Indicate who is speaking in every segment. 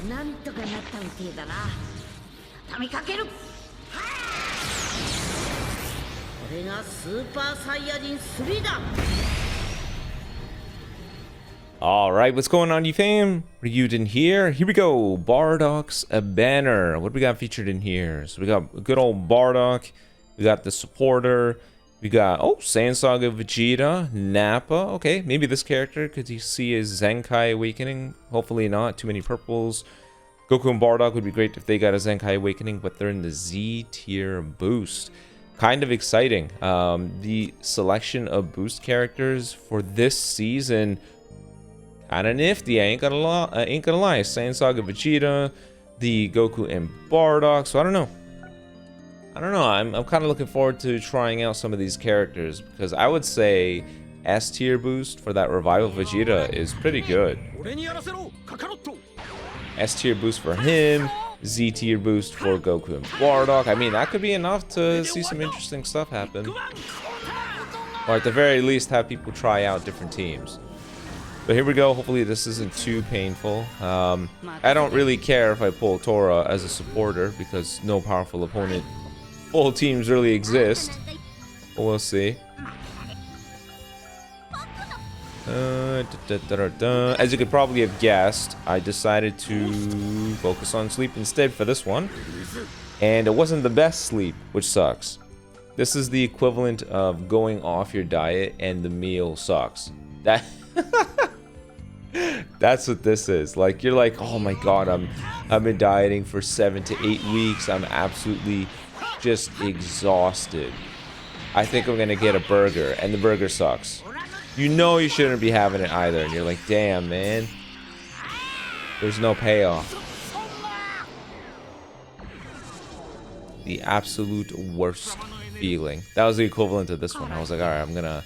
Speaker 1: なんとかなったみてえだな。畳みかける。これがスーパーサイヤ人3だ。
Speaker 2: Alright, what's going on, you fam? Raiyuden here. Here we go. Bardock's a banner. What do we got featured in here? So we got good old Bardock. We got the supporter. We got, oh, Saiyan Saga Vegeta, Nappa. Okay, maybe this character. Could you see his Zenkai Awakening? Hopefully not. Too many purples. Goku and Bardock would be great if they got a Zenkai Awakening, but they're in the Z tier boost. Kind of exciting. The selection of boost characters for this season, kind of nifty. I ain't gonna lie. Saiyan Saga Vegeta, the Goku and Bardock. So I don't know. I'm kind of looking forward to trying out some of these characters, because I would say S tier boost for that revival Vegeta is pretty good. S tier boost for him, Z tier boost for Goku and Bardock. I mean, that could be enough to see some interesting stuff happen, or at the very least have people try out different teams. But here we go. Hopefully this isn't too painful. I don't really care if I pull Tora as a supporter, because no powerful opponent full teams really exist. But we'll see. As you could probably have guessed, I decided to focus on sleep instead for this one. And it wasn't the best sleep, which sucks. This is the equivalent of going off your diet and the meal sucks. That's what this is. Like, you're like, oh my god, I've been dieting for 7 to 8 weeks. I'm absolutely just exhausted. I think I'm gonna get a burger, and the burger sucks. You know you shouldn't be having it either, and you're like, damn, man. There's no payoff. The absolute worst feeling. That was the equivalent of this one. I was like, alright, I'm gonna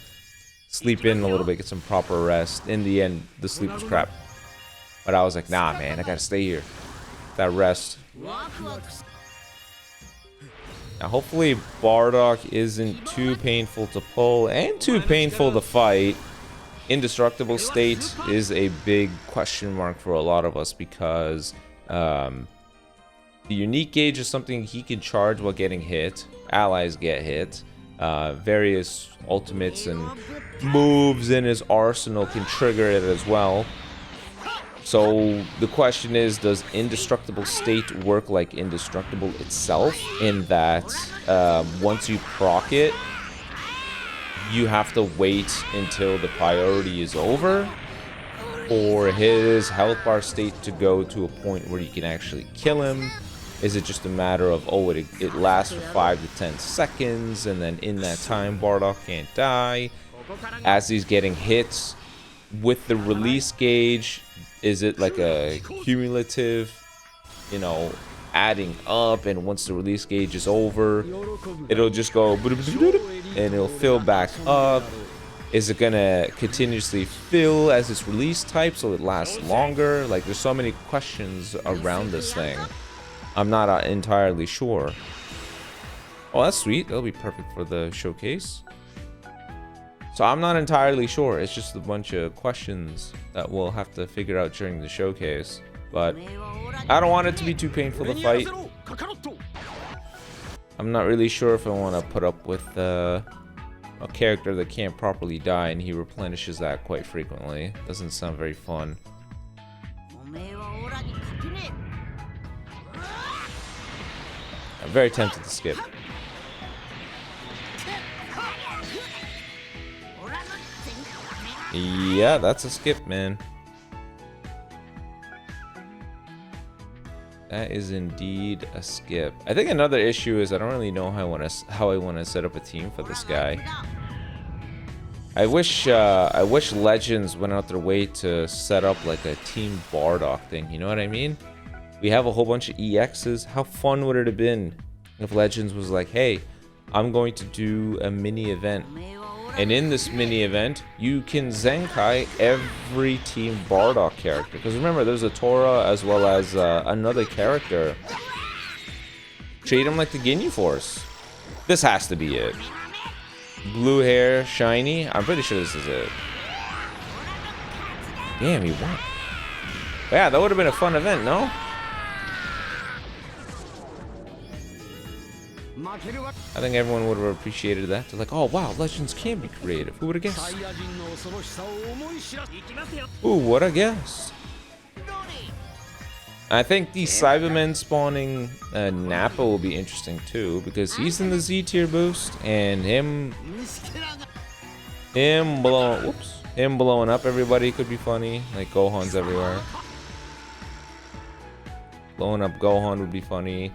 Speaker 2: sleep in a little bit, get some proper rest. In the end, the sleep was crap. But I was like, nah, man, I gotta stay here. That rest. Now, hopefully Bardock isn't too painful to pull and too painful to fight. Indestructible state is a big question mark for a lot of us, because the unique gauge is something he can charge while getting hit. Allies get hit. Various ultimates and moves in his arsenal can trigger it as well. So the question is, does indestructible state work like indestructible itself, in that once you proc it, you have to wait until the priority is over for his health bar state to go to a point where you can actually kill him? Is it just a matter of, oh, it lasts for 5 to 10 seconds, and then in that time Bardock can't die as he's getting hits? With the release gauge, is it like a cumulative, you know, adding up, and once the release gauge is over, it'll just go and it'll fill back up? Is it gonna continuously fill as its release type so it lasts longer? Like, there's so many questions around this thing. I'm not entirely sure. Oh, that's sweet. That'll be perfect for the showcase. So I'm not entirely sure. It's just a bunch of questions that we'll have to figure out during the showcase. But I don't want it to be too painful to fight. I'm not really sure if I want to put up with a character that can't properly die and he replenishes that quite frequently. Doesn't sound very fun. I'm very tempted to skip. Yeah, that's a skip, man. That is indeed a skip. I think another issue is I don't really know how I want to set up a team for this guy. I wish Legends went out their way to set up like a Team Bardock thing. You know what I mean? We have a whole bunch of EXs. How fun would it have been if Legends was like, hey, I'm going to do a mini event, and in this mini event you can Zenkai every Team Bardock character, because remember, there's a Tora as well as another character. Treat him like the Ginyu Force. This has to be it. Blue hair, shiny. I'm pretty sure this is it. Damn, he won. But yeah, that would have been a fun event, no? I think everyone would have appreciated that. They're like, oh wow, legends can be creative. Who would have guessed? Who would have guessed? I think the Cybermen spawning Nappa will be interesting too, because he's in the Z tier boost, and him blowing up everybody could be funny. Like Gohan's everywhere. Blowing up Gohan would be funny.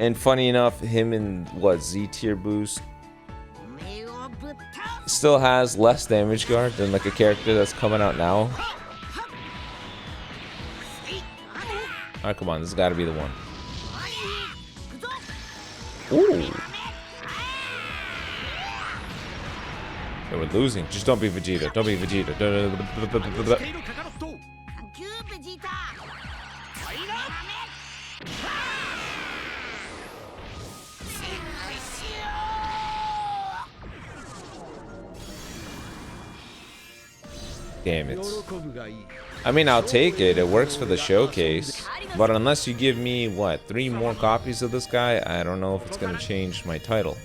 Speaker 2: And funny enough, him in what Z tier boost still has less damage guard than like a character that's coming out now. Alright, come on, this has got to be the one. Ooh. Yeah, we're losing. Just don't be Vegeta. Don't be Vegeta. Damn it. I mean, I'll take it. It works for the showcase. But unless you give me, what, 3 more copies of this guy, I don't know if it's going to change my title.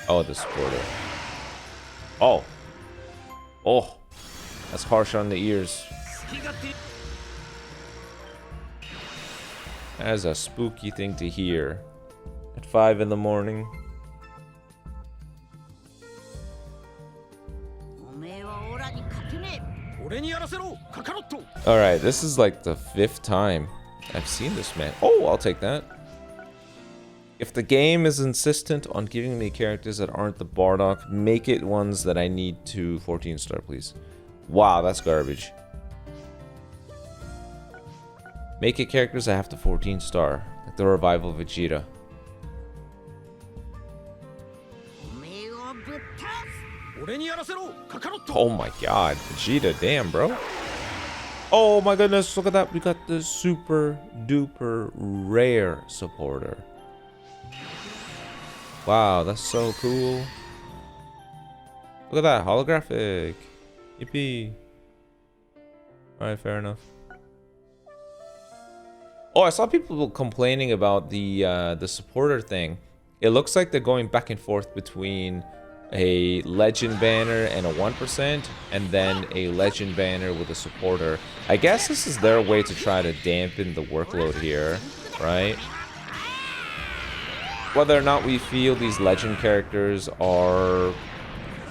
Speaker 2: Oh, the supporter. Oh. Oh. That's harsh on the ears. That is a spooky thing to hear. At 5 in the morning. Alright, this is like the 5th time I've seen this man. Oh, I'll take that. If the game is insistent on giving me characters that aren't the Bardock, make it ones that I need to 14 star, please. Wow, that's garbage. Make it characters that have to 14 star, like the revival Vegeta. Oh my god, Vegeta, damn, bro. Oh my goodness, look at that. We got the super duper rare supporter. Wow, that's so cool. Look at that, holographic. Yippee. Alright, fair enough. Oh, I saw people complaining about the supporter thing. It looks like they're going back and forth between a legend banner and a 1%, and then a legend banner with a supporter. I guess this is their way to try to dampen the workload here, right? Whether or not we feel these legend characters are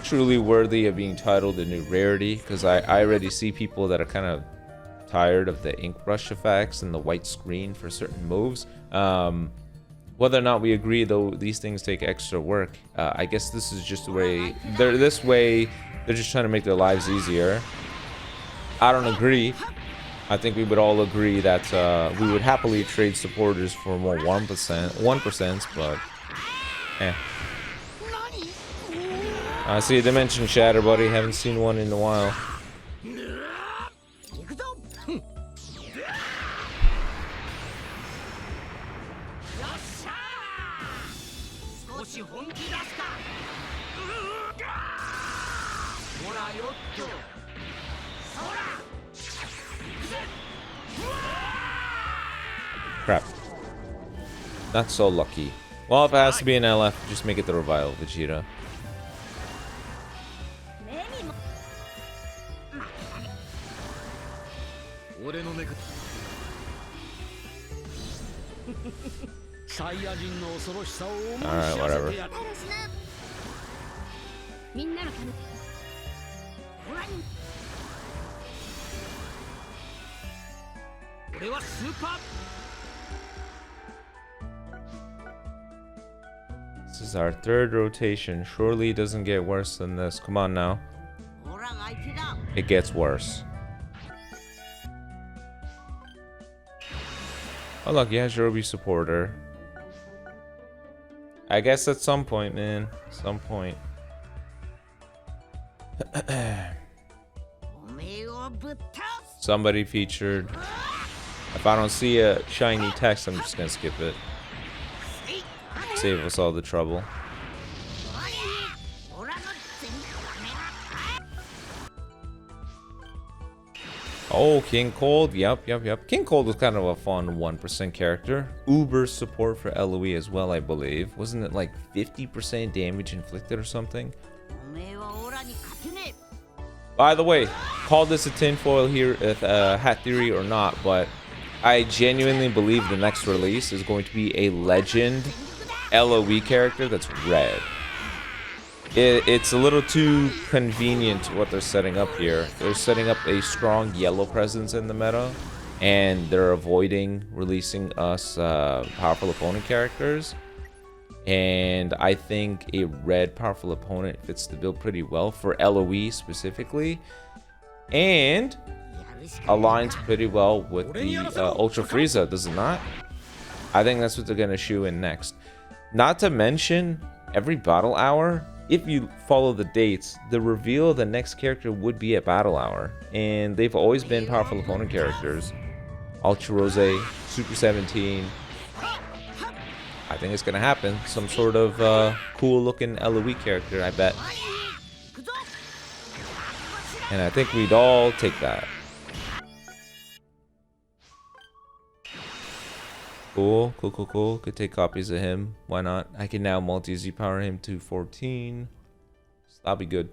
Speaker 2: truly worthy of being titled a new rarity, because I already see people that are kind of tired of the ink brush effects and the white screen for certain moves. Whether or not we agree, though, these things take extra work. I guess this is just the way they're just trying to make their lives easier. I don't agree. I think we would all agree that we would happily trade supporters for more 1%, but I see a dimension shatter, buddy. Haven't seen one in a while. Crap. Not so lucky. Well, if it has to be an LF, just make it the revival Vegeta. Alright, whatever. This is our 3rd rotation. Surely it doesn't get worse than this. Come on now. It gets worse. Oh look, yeah, Jirobi supporter. I guess at some point, man. Some point. Somebody featured. If I don't see a shiny text, I'm just gonna skip it. save us all the trouble. Oh, King Cold. Yep. King Cold was kind of a fun 1% character. Uber support for LOE as well, I believe. Wasn't it like 50% damage inflicted or something? By the way, call this a tinfoil here, hat theory or not, but I genuinely believe the next release is going to be a legend LOE character that's red. It's a little too convenient what they're setting up here. They're setting up a strong yellow presence in the meta, and they're avoiding releasing us powerful opponent characters. And I think a red powerful opponent fits the build pretty well for LOE specifically, and aligns pretty well with the Ultra Frieza, does it not? I think that's what they're gonna shoe in next. Not to mention, every battle hour, if you follow the dates, the reveal of the next character would be at battle hour, and they've always been powerful opponent characters. Ultra Rose, Super 17. I think it's gonna happen. Some sort of cool looking LOE character, I bet. And I think we'd all take that. Cool. Could take copies of him. Why not? I can now multi-Z power him to 14. So that'll be good.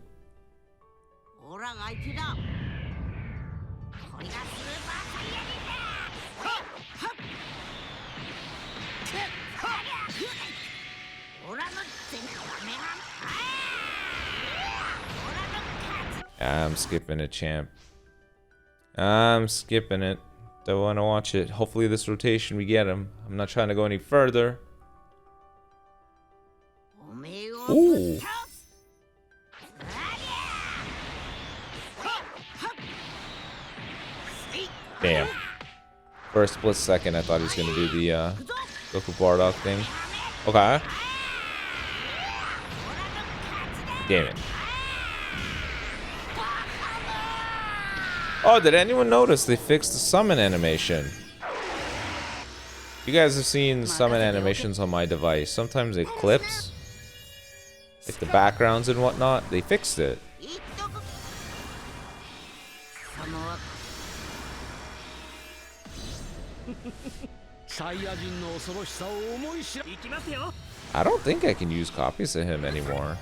Speaker 2: I'm skipping it, champ. I'm skipping it. Don't want to watch it. Hopefully this rotation we get him. I'm not trying to go any further. Ooh. Damn. For a split second, I thought he was going to do the Goku Bardock thing. Okay. Damn it. Oh, did anyone notice they fixed the summon animation? You guys have seen summon animations on my device. Sometimes it clips, like the backgrounds and whatnot. They fixed it. I don't think I can use copies of him anymore.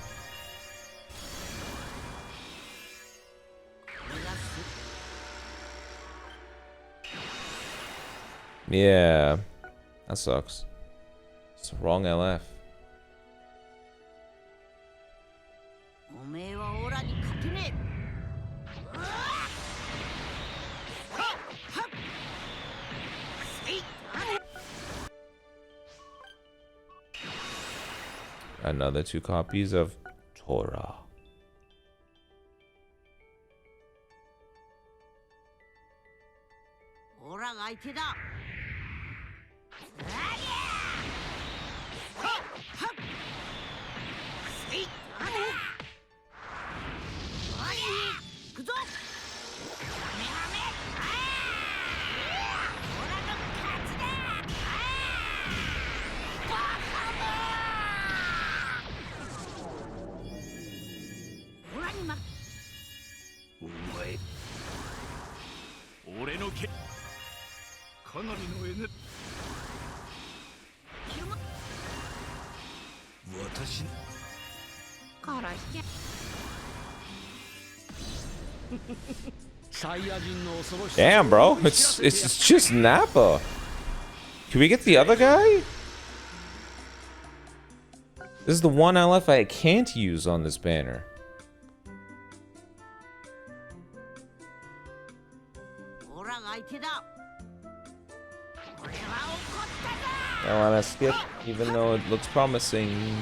Speaker 2: Yeah, that sucks. It's the wrong LF. Another 2 copies of Torah. Damn, bro, it's just Nappa. Can we get the other guy? This is the one LF I can't use on this banner. I want to skip, even though it looks promising.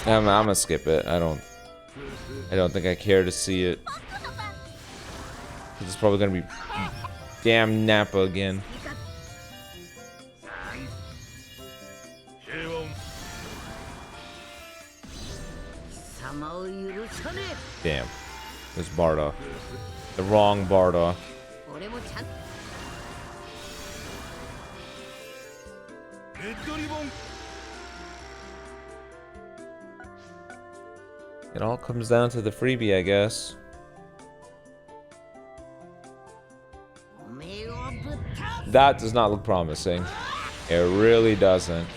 Speaker 2: I'm gonna skip it. I don't think I care to see it. It's probably gonna be damn Nappa again. Damn. There's Bardock. The wrong Bardock. It all comes down to the freebie, I guess. That does not look promising. It really doesn't.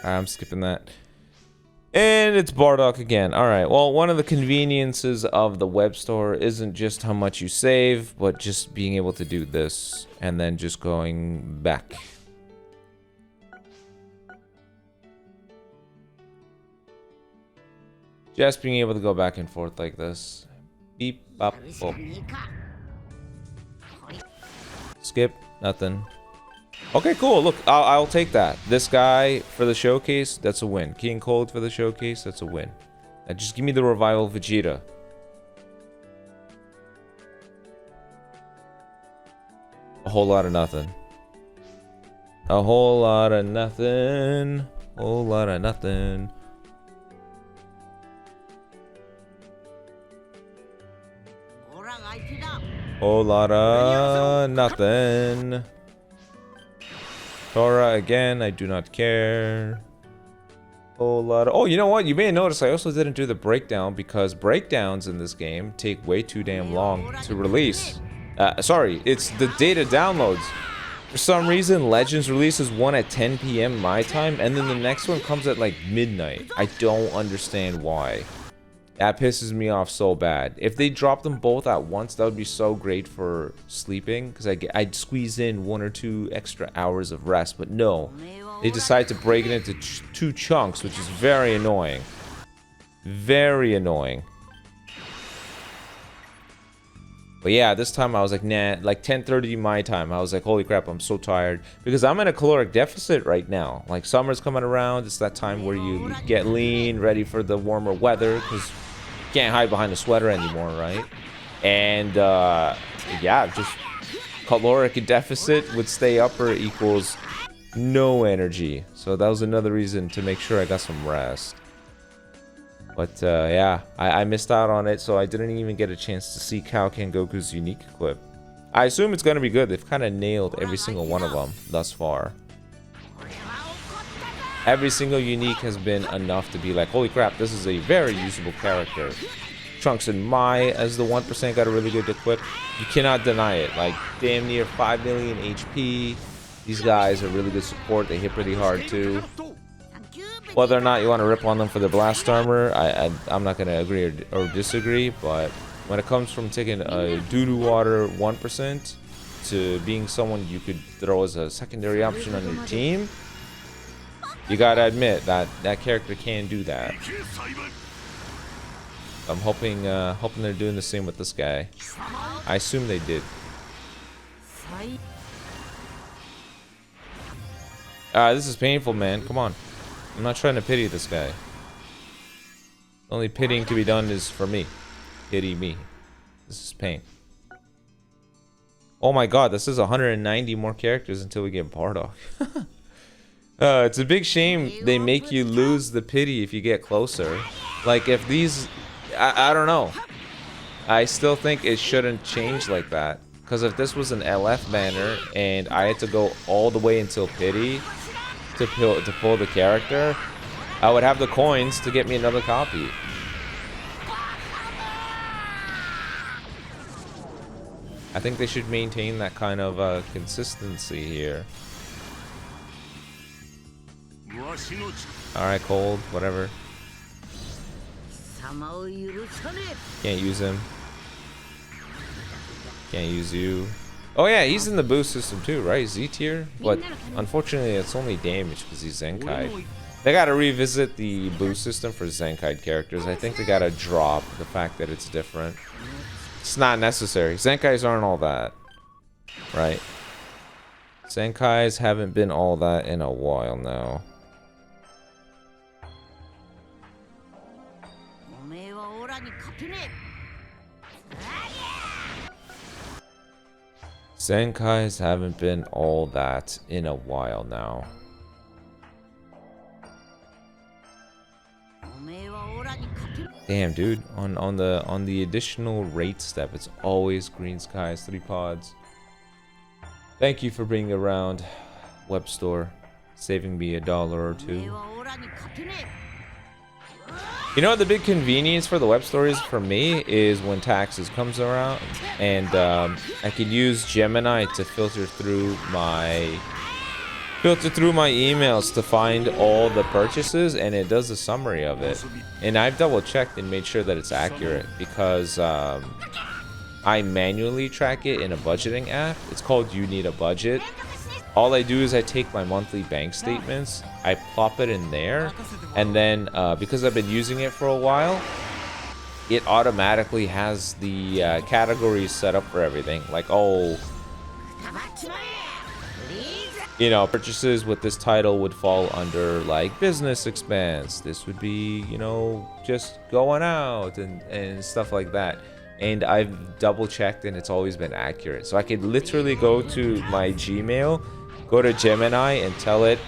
Speaker 2: I'm skipping that. And it's Bardock again. Alright, well, one of the conveniences of the web store isn't just how much you save, but just being able to do this and then just going back. Just being able to go back and forth like this. Beep, bop, bop. Skip, nothing. Okay, cool. Look, I'll take that. This guy for the showcase, that's a win. King Cold for the showcase, that's a win. Now just give me the revival Vegeta. A whole lot of nothing. A whole lot of nothing. Whole lot of nothing. Whole lot of nothing. Tora again, I do not care. Whole lot of... Oh, you know what? You may have noticed I also didn't do the breakdown because breakdowns in this game take way too damn long to release. Sorry, it's the data downloads. For some reason, Legends releases one at 10 p.m. my time, and then the next one comes at like midnight. I don't understand why. That pisses me off so bad. If they dropped them both at once, that would be so great for sleeping, because I'd squeeze in 1 or 2 extra hours of rest. But no, they decide to break it into 2 chunks, which is very annoying. Very annoying. But yeah, this time I was like, nah, like 10:30 my time. I was like, holy crap, I'm so tired. Because I'm in a caloric deficit right now. Like, summer's coming around. It's that time where you get lean, ready for the warmer weather. Because you can't hide behind a sweater anymore, right? And, yeah, just caloric deficit would stay upper equals no energy. So that was another reason to make sure I got some rest. But yeah, I missed out on it, so I didn't even get a chance to see Kao Goku's unique clip. I assume it's going to be good. They've kind of nailed every single one of them thus far. Every single unique has been enough to be like, holy crap, this is a very usable character. Trunks and Mai as the 1% got a really good equip. You cannot deny it. Like, damn near 5 million HP. These guys are really good support. They hit pretty hard too. Whether or not you want to rip on them for the blast armor, I'm not going to agree or disagree, but when it comes from taking a doo-doo water 1% to being someone you could throw as a secondary option on your team, you gotta admit that that character can do that. I'm hoping they're doing the same with this guy. I assume they did. This is painful, man. Come on. I'm not trying to pity this guy. Only pitying to be done is for me. Pity me. This is pain. Oh my god, this is 190 more characters until we get Bardock. It's a big shame they make you lose the pity if you get closer. Like, if these... I don't know. I still think it shouldn't change like that. Because if this was an LF banner and I had to go all the way until pity to pull the character, I would have the coins to get me another copy. I think they should maintain that kind of consistency here. Alright, Cold, whatever. Can't use him. Can't use you. Oh yeah, he's in the boost system too, right? Z tier? But unfortunately it's only damage because he's Zenkai. They gotta revisit the boost system for Zenkai characters. I think they gotta drop the fact that it's different. It's not necessary. Zenkais aren't all that. Right? Zenkais haven't been all that in a while now. Zenkais haven't been all that in a while now. Damn, dude. On the additional rate step, it's always green skies, 3 pods. Thank you for bringing around web store, saving me $1 or $2. You know what the big convenience for the web store is for me is when taxes comes around, and I could use Gemini to filter through my emails to find all the purchases, and it does a summary of it. And I've double checked and made sure that it's accurate because I manually track it in a budgeting app. It's called You Need a Budget. All I do is I take my monthly bank statements, I plop it in there, and then because I've been using it for a while, it automatically has the categories set up for everything. Like, oh, you know, purchases with this title would fall under like business expense. This would be, you know, just going out and stuff like that. And I've double checked and it's always been accurate. So I could literally go to my Gmail, go to Gemini and tell it,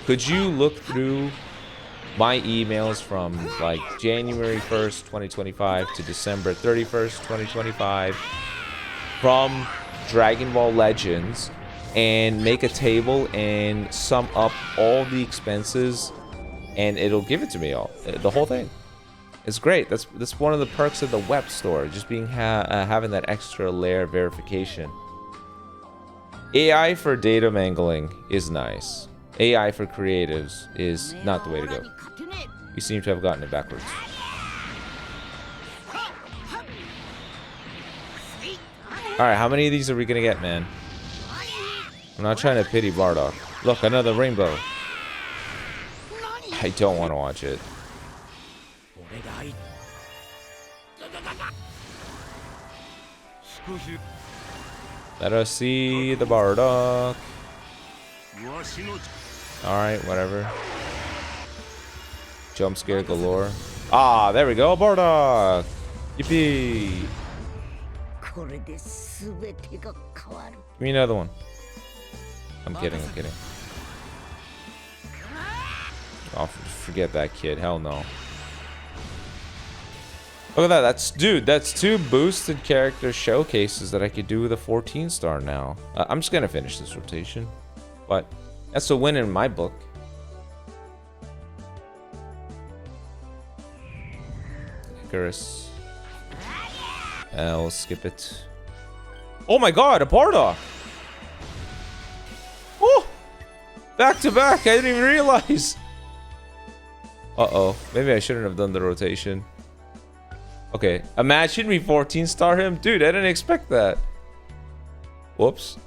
Speaker 2: could you look through my emails from like January 1st, 2025 to December 31st, 2025 from Dragon Ball Legends, and make a table and sum up all the expenses, and it'll give it to me all, the whole thing. It's great. That's one of the perks of the web store, just being having that extra layer of verification. AI for data mangling is nice. AI for creatives is not the way to go. You seem to have gotten it backwards. Alright, how many of these are we gonna get, man? I'm not trying to pity Bardock. Look, another rainbow. I don't want to watch it. Let us see the Bardock. Alright, whatever. Jump scare galore. Ah, there we go, Bardock! Yippee! Give me another one. I'm kidding, I'm kidding. Oh, forget that kid. Hell no. Look at that. That's 2 boosted character showcases that I could do with a 14-star now. I'm just gonna finish this rotation, but that's a win in my book. Icarus. I'll skip it. Oh my god, a Bardock! Oh! Back to back, I didn't even realize! Uh-oh, maybe I shouldn't have done the rotation. Okay, imagine me 14-star him. Dude, I didn't expect that. Whoops.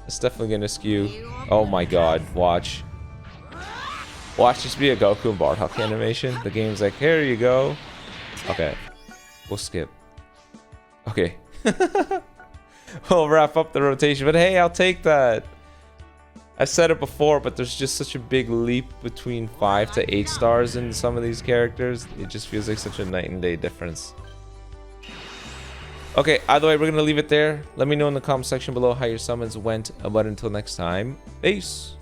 Speaker 2: It's definitely gonna skew. Oh my god, watch. Watch this be a Goku and Bardock animation. The game's like, here you go. Okay, we'll skip. Okay. We'll wrap up the rotation, but hey, I'll take that. I've said it before, but there's just such a big leap between 5 to 8 stars in some of these characters. It just feels like such a night and day difference. Okay, either way, we're going to leave it there. Let me know in the comment section below how your summons went. But until next time, peace.